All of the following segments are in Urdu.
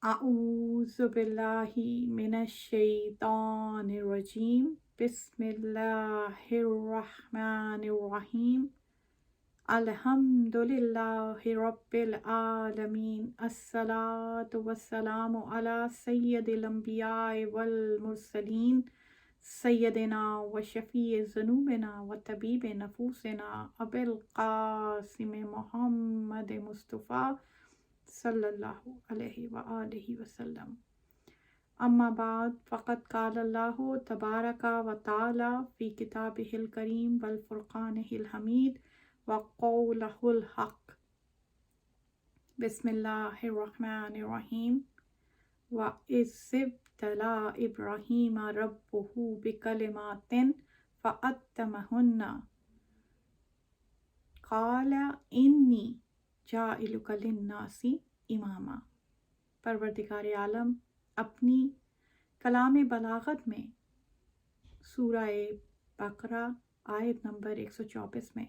اعوذ باللہ من الشیطان الرجیم بسم اللہ الرحمن الرحیم الحمد للہ رب العالمین الصلاۃ والسلام علی سید الانبیاء والمرسلین سیدنا و شفیع ذنوبنا و طبیب نفوسنا ابی القاسم محمد مصطفیٰ صلی اللہ علیہ وآلہ وسلم. اما بعد فقد قال اللہ تبارک و تعالی فی کتابہ الکریم والفرقانہ الحمید وقولہ الحق. بسم اللہ الرحمن الرحیم. وَإِذِ ابْتَلَىٰ إِبْرَاهِيمَ رَبُّهُ بِكَلِمَاتٍ فَأَتَّمَّهُنَّ قَالَ إِنِّي جَاعِلُكَ لِلنَّاسِ اماما. پروردگار عالم اپنی کلام بلاغت میں سورہ بقرہ آیت نمبر 124 میں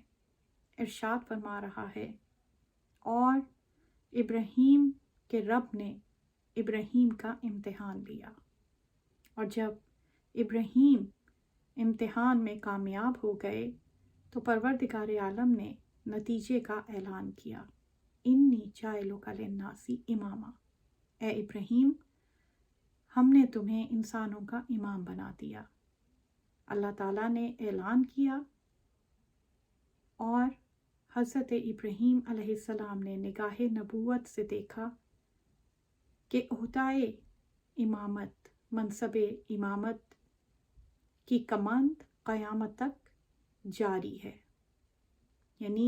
ارشاد فرما رہا ہے، اور ابراہیم کے رب نے ابراہیم کا امتحان لیا، اور جب ابراہیم امتحان میں کامیاب ہو گئے تو پروردگار عالم نے نتیجے کا اعلان کیا، انی جاعلک للناس اماما. اے ابراہیم، ہم نے تمہیں انسانوں کا امام بنا دیا. اللہ تعالیٰ نے اعلان کیا اور حضرت ابراہیم علیہ السلام نے نگاہ نبوت سے دیکھا کہ عہدۂ امامت، منصب امامت کی کمند قیامت تک جاری ہے، یعنی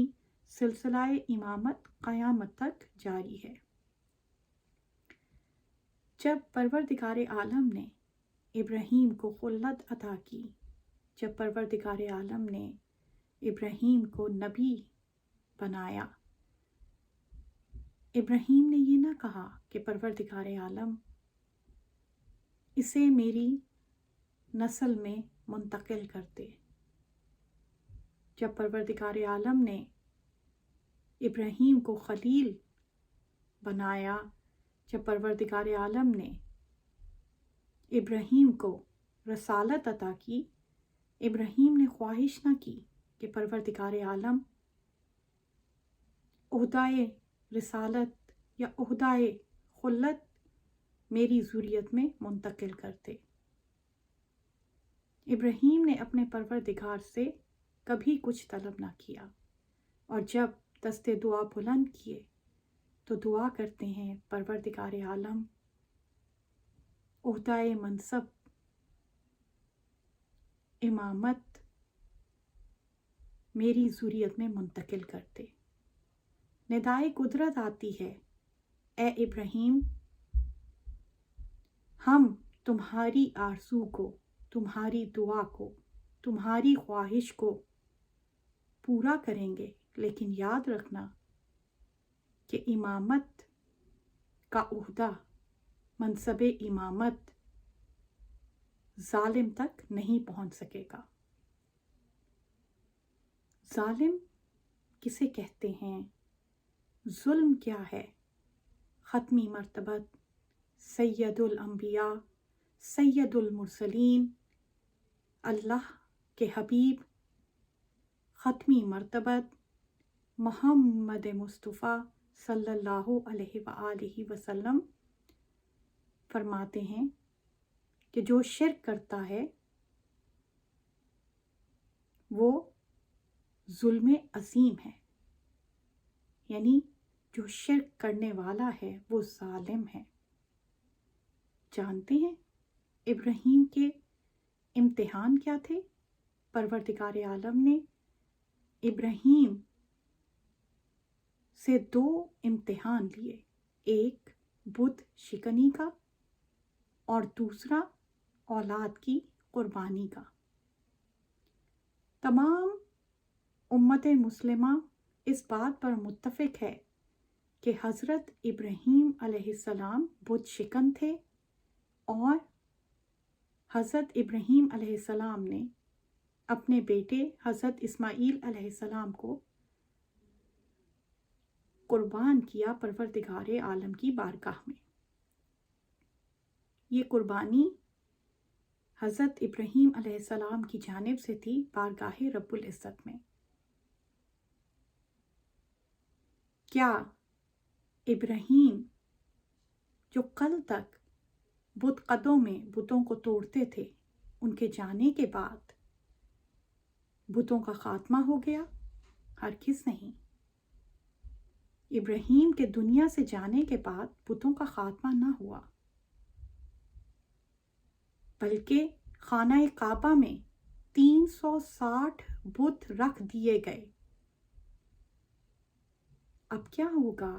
سلسلہ امامت قیامت تک جاری ہے. جب پروردگار عالم نے ابراہیم کو خلت عطا کی، جب پروردگار عالم نے ابراہیم کو نبی بنایا، ابراہیم نے یہ نہ کہا کہ پروردگار عالم اسے میری نسل میں منتقل کر دے. جب پروردگار عالم نے ابراہیم کو خلیل بنایا، جب پروردگار عالم نے ابراہیم کو رسالت عطا کی، ابراہیم نے خواہش نہ کی کہ پروردگار عالم عہدۂ رسالت یا عہدۂ خلت میری ذریت میں منتقل کر دے. ابراہیم نے اپنے پروردگار سے کبھی کچھ طلب نہ کیا، اور جب دست دعا بلند کیے تو دعا کرتے ہیں، پروردگار عالم عہدۂ منصب امامت میری ذریت میں منتقل کر دے. ندائے قدرت آتی ہے، اے ابراہیم، ہم تمہاری آرزو کو، تمہاری دعا کو، تمہاری خواہش کو پورا کریں گے، لیکن یاد رکھنا کہ امامت کا عہدہ، منصب امامت ظالم تک نہیں پہنچ سکے گا. ظالم کسے کہتے ہیں؟ ظلم کیا ہے؟ ختمی مرتبت سید الانبیاء، سید المرسلین، اللہ کے حبیب، ختمی مرتبت محمد مصطفیٰ صلی اللہ علیہ وآلہ وسلم فرماتے ہیں کہ جو شرک کرتا ہے وہ ظلم عظیم ہے، یعنی جو شرک کرنے والا ہے وہ ظالم ہے. جانتے ہیں ابراہیم کے امتحان کیا تھے؟ پروردگار عالم نے ابراہیم سے 2 امتحان لیے، ایک بت شکنی کا اور دوسرا اولاد کی قربانی کا. تمام امت مسلمہ اس بات پر متفق ہے کہ حضرت ابراہیم علیہ السلام بت شکن تھے، اور حضرت ابراہیم علیہ السلام نے اپنے بیٹے حضرت اسماعیل علیہ السلام کو قربان کیا پروردگار عالم کی بارگاہ میں. یہ قربانی حضرت ابراہیم علیہ السلام کی جانب سے تھی بارگاہ رب العزت میں۔ کیا ابراہیم جو کل تک بت قدوں میں بتوں کو توڑتے تھے، ان کے جانے کے بعد بتوں کا خاتمہ ہو گیا؟ ہرگز نہیں۔ ابراہیم کے دنیا سے جانے کے بعد بتوں کا خاتمہ نہ ہوا، بلکہ خانہ کعبہ میں 360 بت رکھ دیے گئے۔ اب کیا ہوگا؟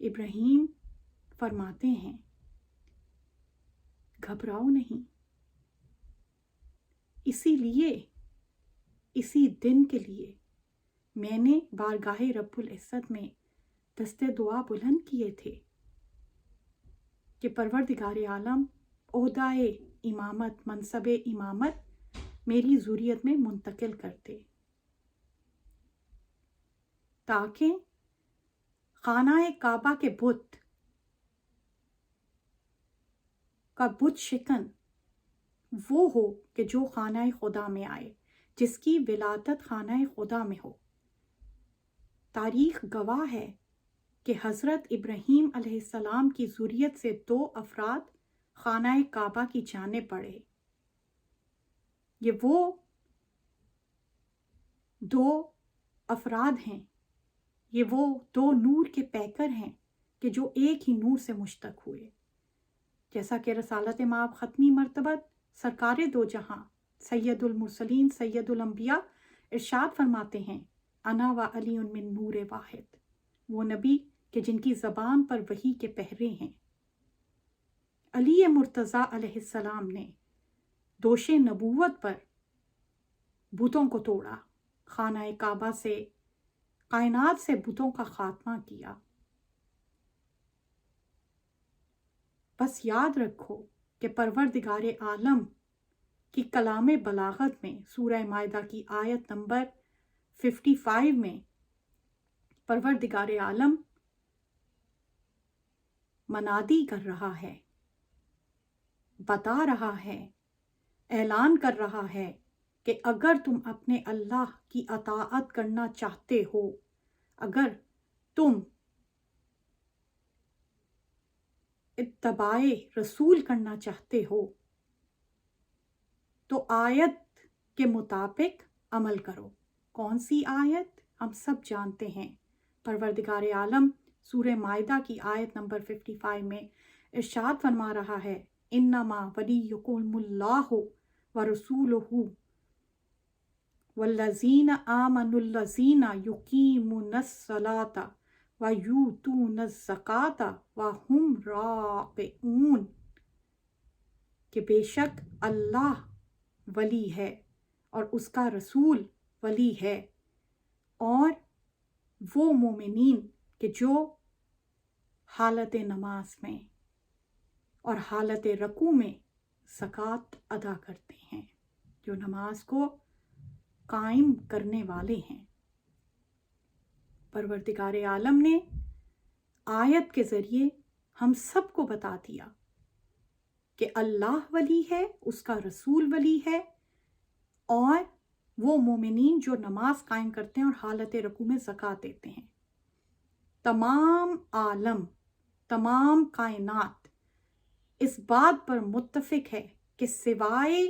ابراہیم فرماتے ہیں، گھبراؤ نہیں، اسی دن کے لیے میں نے بارگاہ رب العزت میں دست دعا بلند کیے تھے کہ پروردگار عالم عہدۂ امامت، منصب امامت میری ذریت میں منتقل کرتے، تاکہ خانہ کعبہ کے بت کا بت شکن وہ ہو کہ جو خانہ خدا میں آئے، جس کی ولادت خانہ خدا میں ہو۔ تاریخ گواہ ہے کہ حضرت ابراہیم علیہ السلام کی ذریت سے 2 افراد خانہ کعبہ کی جانب بڑھے۔ یہ وہ 2 افراد ہیں، یہ وہ 2 نور کے پیکر ہیں کہ جو ایک ہی نور سے مشتق ہوئے، جیسا کہ رسالت مآب ختمی مرتبت سرکار دو جہاں سید المرسلین سید الانبیاء ارشاد فرماتے ہیں، انا و علی من نور واحد، وہ نبی کہ جن کی زبان پر وحی کے پہرے ہیں۔ علی مرتضیٰ علیہ السلام نے دوش نبوت پر بتوں کو توڑا، خانہ کعبہ سے، کائنات سے بتوں کا خاتمہ کیا۔ بس یاد رکھو کہ پروردگار عالم کی کلام بلاغت میں سورہ مائدہ کی آیت نمبر 55 میں پروردگار عالم منادی کر رہا ہے، بتا رہا ہے، اعلان کر رہا ہے کہ اگر تم اپنے اللہ کی اطاعت کرنا چاہتے ہو، اگر تم اتباع رسول کرنا چاہتے ہو، تو آیت کے مطابق عمل کرو۔ کون سی آیت؟ ہم سب جانتے ہیں، پروردگار عالم سورہ مائدہ کی آیت نمبر 55 میں ارشاد فرما رہا ہے، انما ولیکم اللہ ورسولہ والذین آمنوا الذین یقیمون الصلاۃ ویؤتون الزکاۃ وہم راکعون، کہ بے شک اللہ ولی ہے اور اس کا رسول ولی ہے، اور وہ مومنین کہ جو حالت نماز میں اور حالت رکوع میں زکوٰۃ ادا کرتے ہیں، جو نماز کو قائم کرنے والے ہیں۔ پروردگار عالم نے آیت کے ذریعے ہم سب کو بتا دیا کہ اللہ ولی ہے، اس کا رسول ولی ہے، اور وہ مومنین جو نماز قائم کرتے ہیں اور حالت رکوع میں زکوٰۃ دیتے ہیں۔ تمام عالم، تمام کائنات اس بات پر متفق ہے کہ سوائے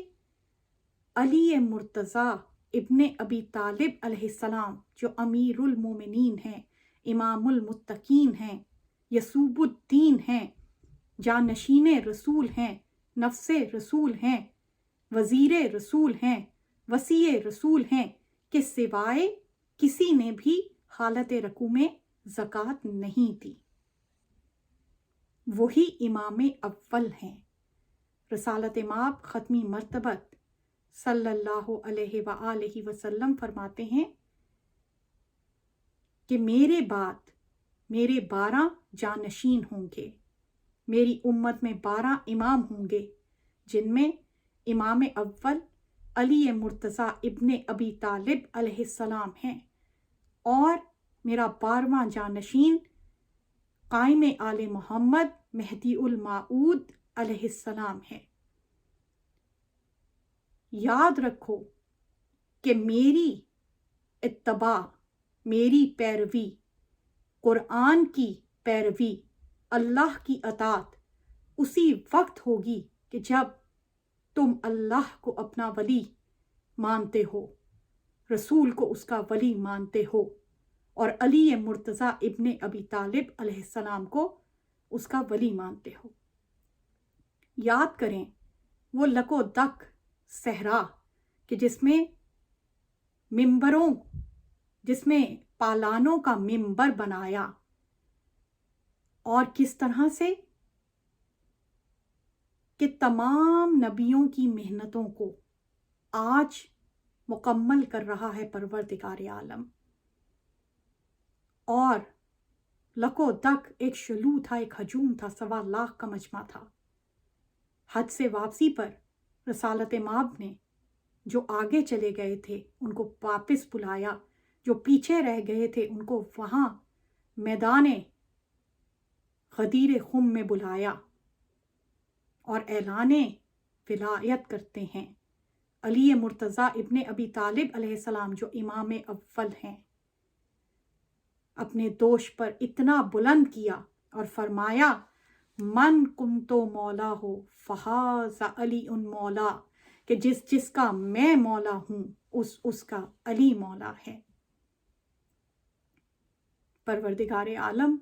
علی مرتضیٰ ابن ابی طالب علیہ السلام، جو امیر المومنین ہیں، امام المتقین ہیں، یسوب الدین ہیں، جانشین رسول ہیں، نفس رسول ہیں، وزیر رسول ہیں، وصی رسول ہیں، کہ سوائے کسی نے بھی حالت رکوع میں زکوٰۃ نہیں دی۔ وہی امام اول ہیں۔ رسالت مآب ختمی مرتبت صلی اللہ علیہ وآلہ وسلم فرماتے ہیں کہ میرے بعد میرے 12 جانشین ہوں گے، میری امت میں 12 امام ہوں گے، جن میں امام اول علی مرتضیٰ ابن ابی طالب علیہ السلام ہیں، اور میرا 12واں جانشین قائم آل محمد مہدی الموعود علیہ السلام ہے۔ یاد رکھو کہ میری اتباع، میری پیروی، قرآن کی پیروی، اللہ کی اطاعت اسی وقت ہوگی کہ جب تم اللہ کو اپنا ولی مانتے ہو، رسول کو اس کا ولی مانتے ہو، اور علی مرتضیٰ ابن ابی طالب علیہ السلام کو اس کا ولی مانتے ہو۔ یاد کریں وہ لک و دک صحرا کہ جس میں ممبروں، جس میں پالانوں کا ممبر بنایا، اور کس طرح سے کہ تمام نبیوں کی محنتوں کو آج مکمل کر رہا ہے پروردگار عالم۔ اور لک و دک ایک شلو تھا، ایک ہجوم تھا، 1.25 لاکھ کا مجمع تھا۔ حج سے واپسی پر رسالت مآب نے جو آگے چلے گئے تھے ان کو واپس بلایا، جو پیچھے رہ گئے تھے ان کو وہاں میدان غدیر خم میں بلایا، اور اعلان ولایت کرتے ہیں علی مرتضیٰ ابن ابی طالب علیہ السلام جو امام اول ہیں۔ اپنے دوش پر اتنا بلند کیا اور فرمایا من کنتو مولا ہو فہذا علی ان مولا، کہ جس کا میں مولا ہوں اس کا علی مولا ہے۔ پروردگار عالم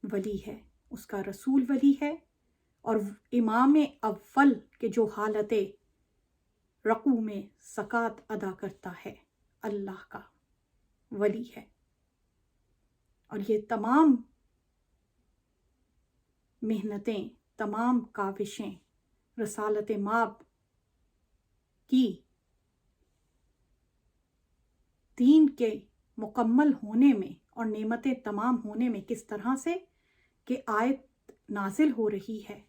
ولی ہے، اس کا رسول ولی ہے، اور امام اول کے جو حالت رقو میں زکوٰۃ ادا کرتا ہے اللہ کا ولی ہے۔ اور یہ تمام محنتیں، تمام کاوشیں رسالت مآب کی دین کے مکمل ہونے میں اور نعمتیں تمام ہونے میں کس طرح سے کہ آیت نازل ہو رہی ہے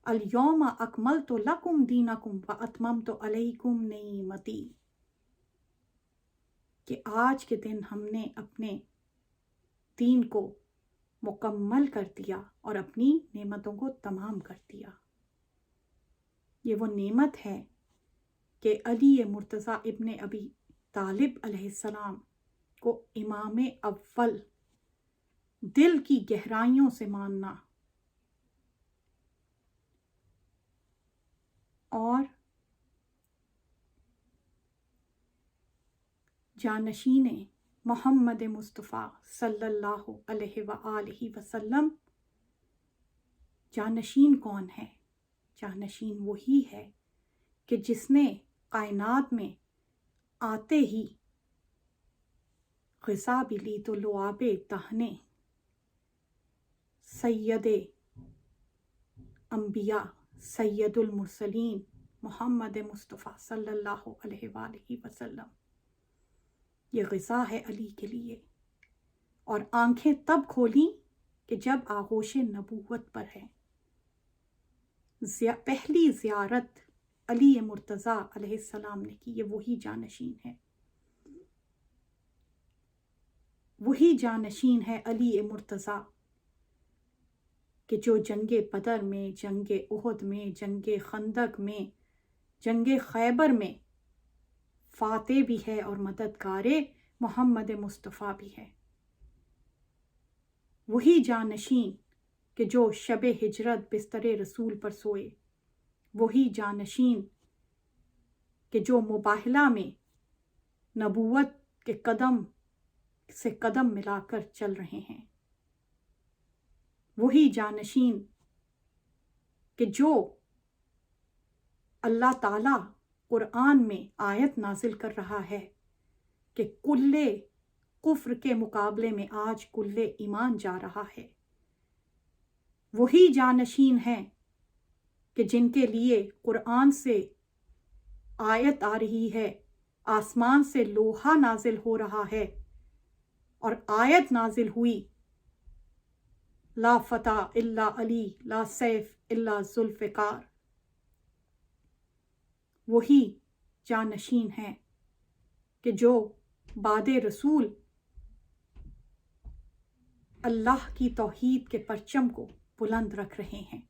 الیوم اکملت لکم دینکم واتممت علیکم نعمتی، کہ آج کے دن ہم نے اپنے دین کو مکمل کر دیا اور اپنی نعمتوں کو تمام کر دیا۔ یہ وہ نعمت ہے کہ علی مرتضیٰ ابن ابی طالب علیہ السلام کو امام اول دل کی گہرائیوں سے ماننا اور جانشین محمد مصطفیٰ صلی اللہ علیہ وآلہ وسلم۔ جانشین کون ہے؟ جانشین وہی ہے کہ جس نے کائنات میں آتے ہی غذا بھی لی تو لعاب دہنے سید انبیاء سید المرسلین محمد مصطفیٰ صلی اللہ علیہ وآلہ وسلم۔ یہ غذا ہے علی کے لیے، اور آنکھیں تب کھولیں کہ جب آغوش نبوت پر ہے۔ پہلی زیارت علی مرتضیٰ علیہ السلام نے کی، یہ وہی جانشین ہے، وہی جانشین ہے علی مرتضیٰ کہ جو جنگ بدر میں، جنگ احد میں، جنگ خندق میں، جنگ خیبر میں فاتح بھی ہے اور مددگار محمد مصطفیٰ بھی ہے۔ وہی جانشین کہ جو شب ہجرت بستر رسول پر سوئے، وہی جانشین کہ جو مباہلہ میں نبوت کے قدم سے قدم ملا کر چل رہے ہیں، وہی جانشین کہ جو اللہ تعالیٰ قرآن میں آیت نازل کر رہا ہے کہ کل کفر کے مقابلے میں آج کل ایمان جا رہا ہے، وہی جانشین ہیں کہ جن کے لیے قرآن سے آیت آ رہی ہے، آسمان سے لوحہ نازل ہو رہا ہے، اور آیت نازل ہوئی لا فتح الا علی لا سیف الا ذوالفقار۔ وہی جانشین ہیں کہ جو بعد رسول اللہ کی توحید کے پرچم کو بلند رکھ رہے ہیں۔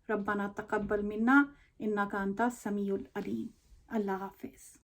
ربنا تقبل منا انک انت السمیع العلیم۔ اللہ حافظ۔